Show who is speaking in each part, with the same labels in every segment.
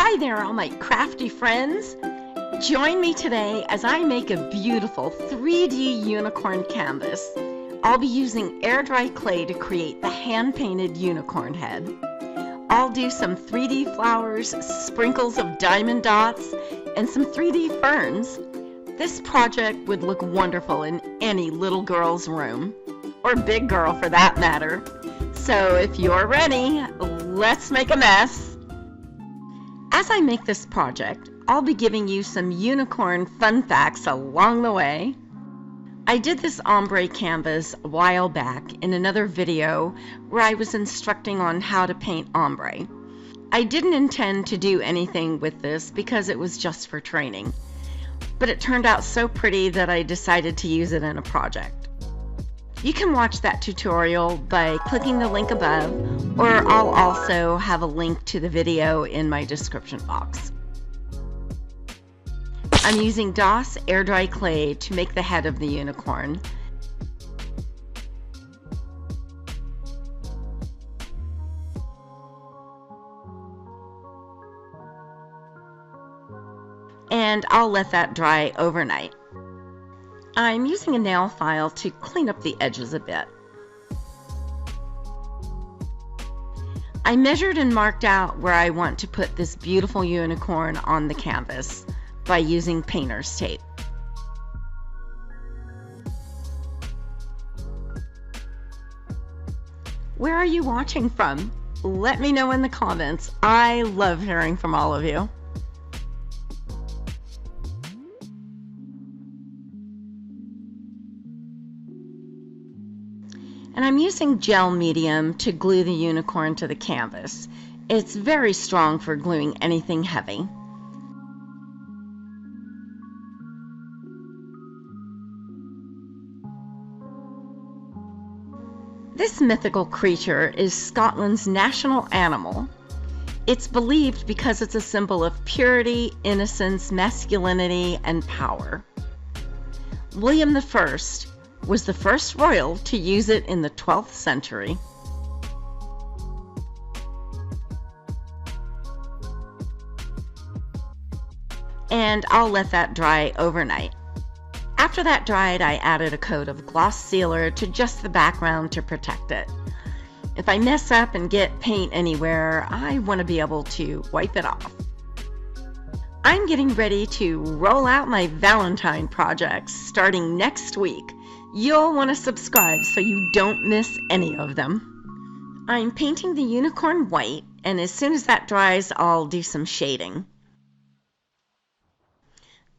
Speaker 1: Hi there, all my crafty friends. Join me today as I make a beautiful 3D unicorn canvas. I'll be using air dry clay to create the hand-painted unicorn head. I'll do some 3D flowers, sprinkles of diamond dots, and some 3D ferns. This project would look wonderful in any little girl's room, or big girl for that matter. So if you're ready, let's make a mess. As I make this project, I'll be giving you some unicorn fun facts along the way. I did this ombre canvas a while back in another video where I was instructing on how to paint ombre. I didn't intend to do anything with this because it was just for training, but it turned out so pretty that I decided to use it in a project. You can watch that tutorial by clicking the link above, or I'll also have a link to the video in my description box. I'm using DOS air dry clay to make the head of the unicorn. And I'll let that dry overnight. I'm using a nail file to clean up the edges a bit. I measured and marked out where I want to put this beautiful unicorn on the canvas by using painter's tape. Where are you watching from? Let me know in the comments. I love hearing from all of you. And I'm using gel medium to glue the unicorn to the canvas. It's very strong for gluing anything heavy. This mythical creature is Scotland's national animal. It's believed because it's a symbol of purity, innocence, masculinity, and power. William I was the first royal to use it in the 12th century. And I'll let that dry overnight. After that dried, I added a coat of gloss sealer to just the background to protect it. If I mess up and get paint anywhere, I want to be able to wipe it off. I'm getting ready to roll out my Valentine projects starting next week. You'll want to subscribe so you don't miss any of them. I'm painting the unicorn white, and as soon as that dries, I'll do some shading.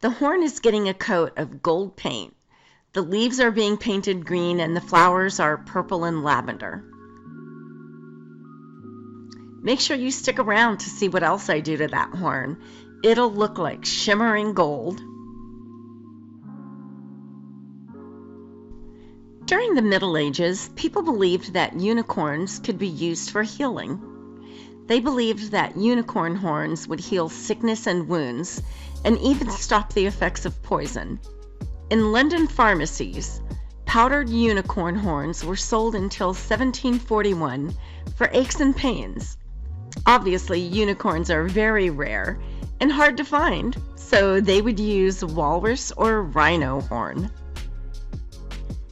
Speaker 1: The horn is getting a coat of gold paint. The leaves are being painted green, and the flowers are purple and lavender. Make sure you stick around to see what else I do to that horn. It'll look like shimmering gold. During the Middle Ages, people believed that unicorns could be used for healing. They believed that unicorn horns would heal sickness and wounds, and even stop the effects of poison. In London pharmacies, powdered unicorn horns were sold until 1741 for aches and pains. Obviously, unicorns are very rare and hard to find, so they would use walrus or rhino horn.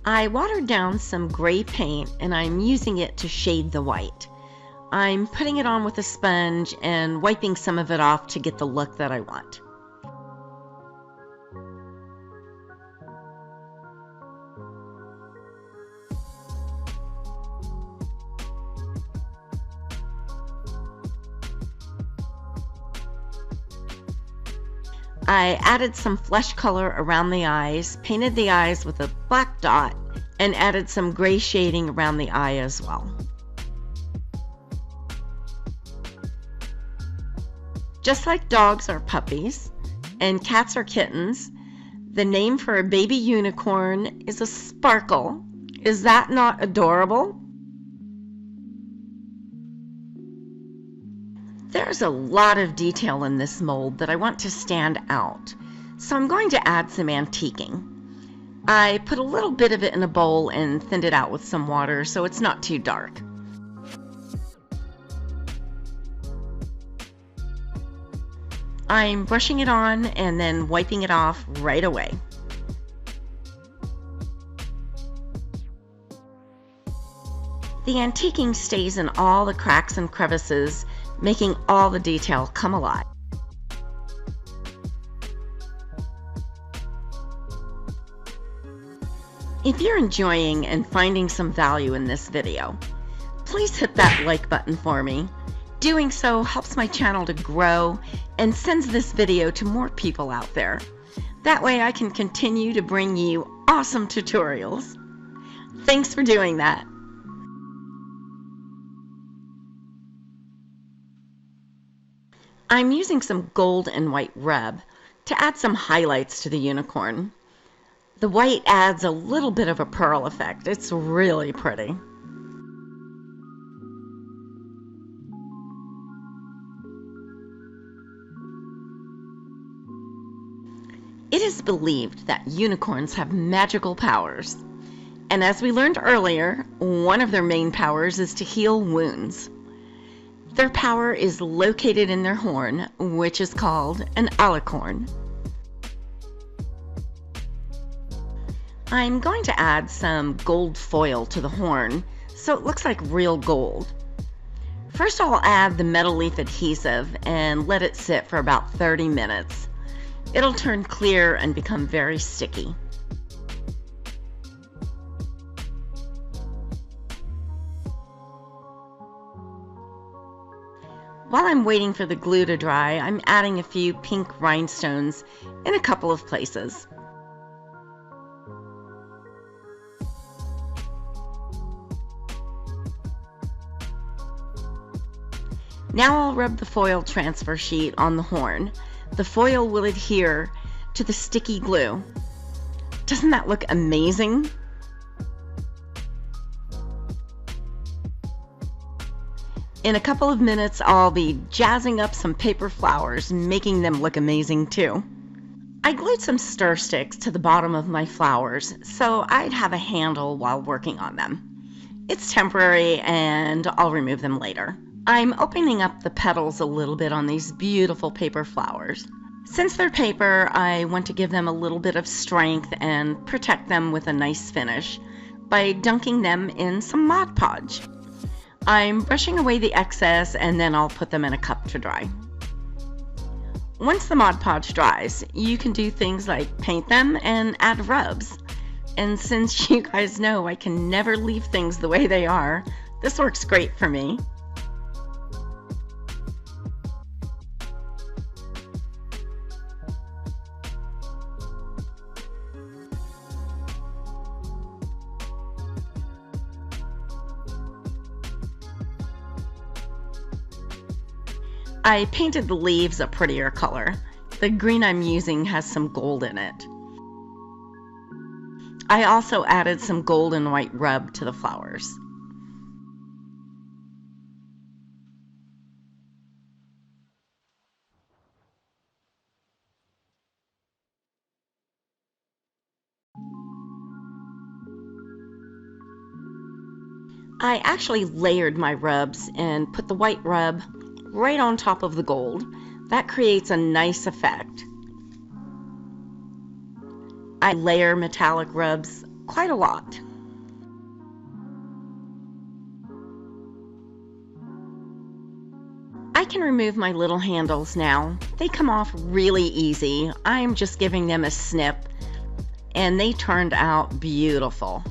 Speaker 1: I watered down some gray paint and I'm using it to shade the white. I'm putting it on with a sponge and wiping some of it off to get the look that I want. I added some flesh color around the eyes, painted the eyes with a black dot, and added some gray shading around the eye as well. Just like dogs are puppies and cats are kittens, the name for a baby unicorn is a sparkle. Is that not adorable? There's a lot of detail in this mold that I want to stand out, so I'm going to add some antiquing. I put a little bit of it in a bowl and thinned it out with some water so it's not too dark. I'm brushing it on and then wiping it off right away. The antiquing stays in all the cracks and crevices, making all the detail come alive. If you're enjoying and finding some value in this video, please hit that like button for me. Doing so helps my channel to grow and sends this video to more people out there. That way I can continue to bring you awesome tutorials. Thanks for doing that. I'm using some gold and white rub to add some highlights to the unicorn. The white adds a little bit of a pearl effect. It's really pretty. It is believed that unicorns have magical powers. And as we learned earlier, one of their main powers is to heal wounds. Their power is located in their horn, which is called an alicorn. I'm going to add some gold foil to the horn so it looks like real gold. First I'll add the metal leaf adhesive and let it sit for about 30 minutes. It'll turn clear and become very sticky. While I'm waiting for the glue to dry, I'm adding a few pink rhinestones in a couple of places. Now I'll rub the foil transfer sheet on the horn. The foil will adhere to the sticky glue. Doesn't that look amazing? In a couple of minutes, I'll be jazzing up some paper flowers, making them look amazing too. I glued some stir sticks to the bottom of my flowers so I'd have a handle while working on them. It's temporary and I'll remove them later. I'm opening up the petals a little bit on these beautiful paper flowers. Since they're paper, I want to give them a little bit of strength and protect them with a nice finish by dunking them in some Mod Podge. I'm brushing away the excess and then I'll put them in a cup to dry. Once the Mod Podge dries, you can do things like paint them and add rubs. And since you guys know I can never leave things the way they are, this works great for me. I painted the leaves a prettier color. The green I'm using has some gold in it. I also added some gold and white rub to the flowers. I actually layered my rubs and put the white rub right on top of the gold. That creates a nice effect. I layer metallic rubs quite a lot. I can remove my little handles now. They come off really easy. I'm just giving them a snip and they turned out beautiful.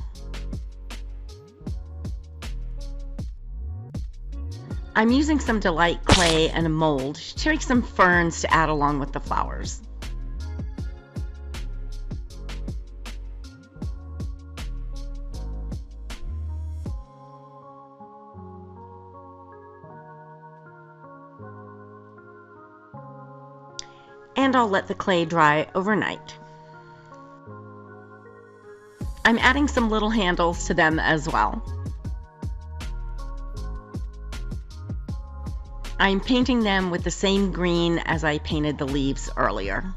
Speaker 1: I'm using some Delight clay and a mold to make some ferns to add along with the flowers. And I'll let the clay dry overnight. I'm adding some little handles to them as well. I'm painting them with the same green as I painted the leaves earlier.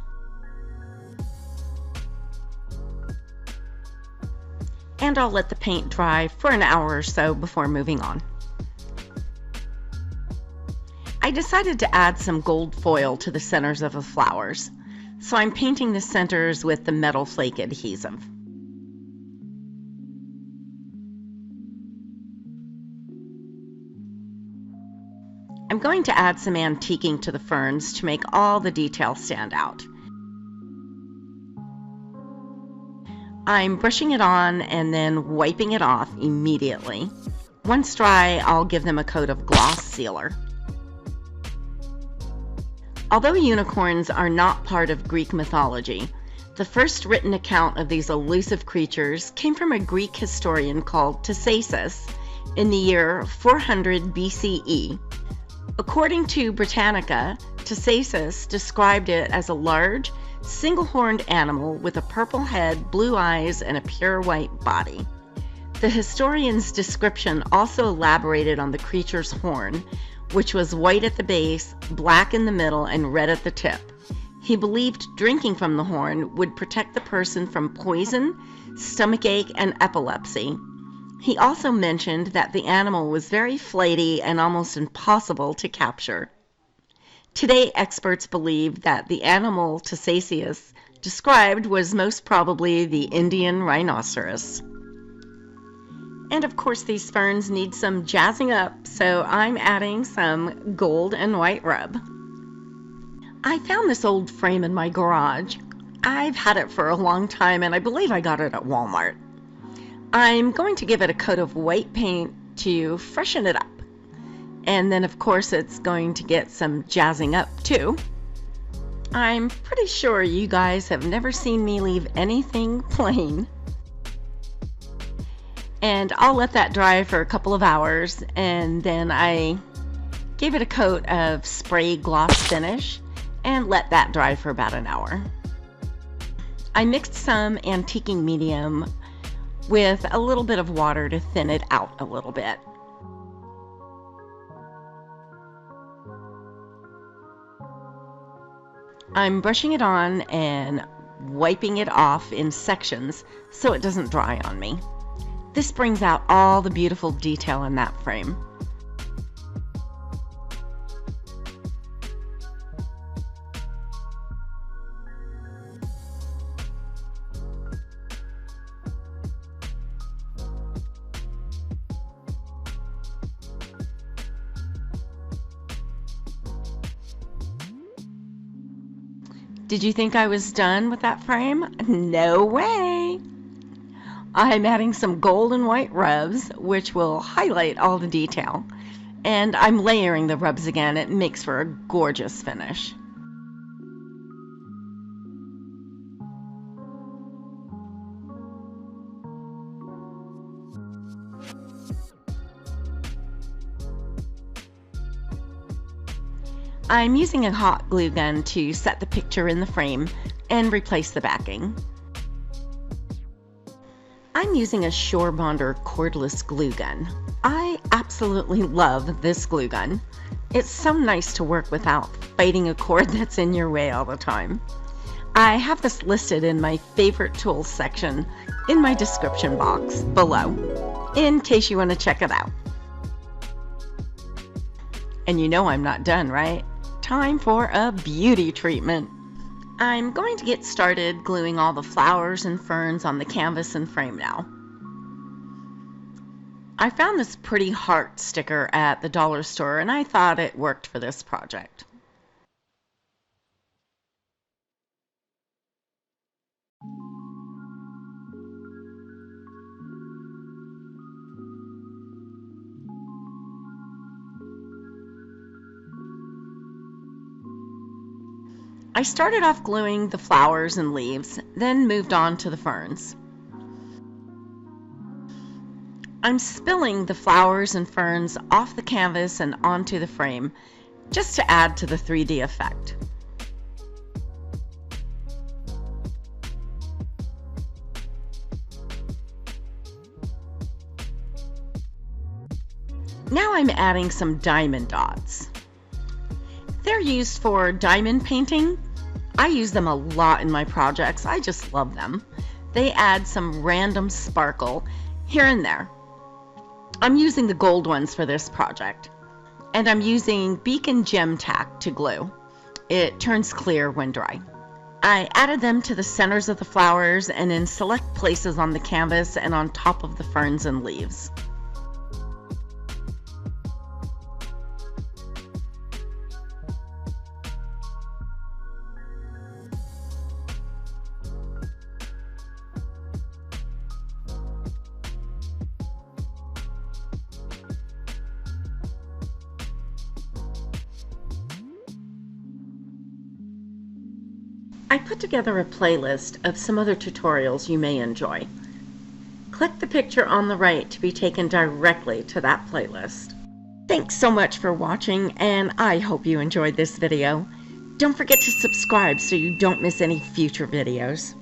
Speaker 1: And I'll let the paint dry for an hour or so before moving on. I decided to add some gold foil to the centers of the flowers, so I'm painting the centers with the metal flake adhesive. I'm going to add some antiquing to the ferns to make all the details stand out. I'm brushing it on and then wiping it off immediately. Once dry, I'll give them a coat of gloss sealer. Although unicorns are not part of Greek mythology, the first written account of these elusive creatures came from a Greek historian called Tacitus in the year 400 BCE. According to Britannica, Tacitus described it as a large, single-horned animal with a purple head, blue eyes, and a pure white body. The historian's description also elaborated on the creature's horn, which was white at the base, black in the middle, and red at the tip. He believed drinking from the horn would protect the person from poison, stomachache, and epilepsy. He also mentioned that the animal was very flighty and almost impossible to capture. Today, experts believe that the animal Tacitus described was most probably the Indian rhinoceros. And of course, these ferns need some jazzing up, so I'm adding some gold and white rub. I found this old frame in my garage. I've had it for a long time, and I believe I got it at Walmart. I'm going to give it a coat of white paint to freshen it up. And then, of course, it's going to get some jazzing up, too. I'm pretty sure you guys have never seen me leave anything plain. And I'll let that dry for a couple of hours, and then I gave it a coat of spray gloss finish and let that dry for about an hour. I mixed some antiquing medium with a little bit of water to thin it out a little bit. I'm brushing it on and wiping it off in sections so it doesn't dry on me. This brings out all the beautiful detail in that frame. Did you think I was done with that frame? No way! I'm adding some gold and white rubs, which will highlight all the detail. And I'm layering the rubs again. It makes for a gorgeous finish. I'm using a hot glue gun to set the picture in the frame and replace the backing. I'm using a Shore Bonder cordless glue gun. I absolutely love this glue gun. It's so nice to work without fighting a cord that's in your way all the time. I have this listed in my favorite tools section in my description box below, in case you want to check it out. And you know I'm not done, right? Time for a beauty treatment. I'm going to get started gluing all the flowers and ferns on the canvas and frame now. I found this pretty heart sticker at the dollar store and I thought it worked for this project. I started off gluing the flowers and leaves, then moved on to the ferns. I'm spilling the flowers and ferns off the canvas and onto the frame, just to add to the 3D effect. Now I'm adding some diamond dots. They're used for diamond painting. I use them a lot in my projects. I just love them. They add some random sparkle here and there. I'm using the gold ones for this project. And I'm using Beacon Gem Tack to glue. It turns clear when dry. I added them to the centers of the flowers and in select places on the canvas and on top of the ferns and leaves. I put together a playlist of some other tutorials you may enjoy. Click the picture on the right to be taken directly to that playlist. Thanks so much for watching, and I hope you enjoyed this video. Don't forget to subscribe so you don't miss any future videos.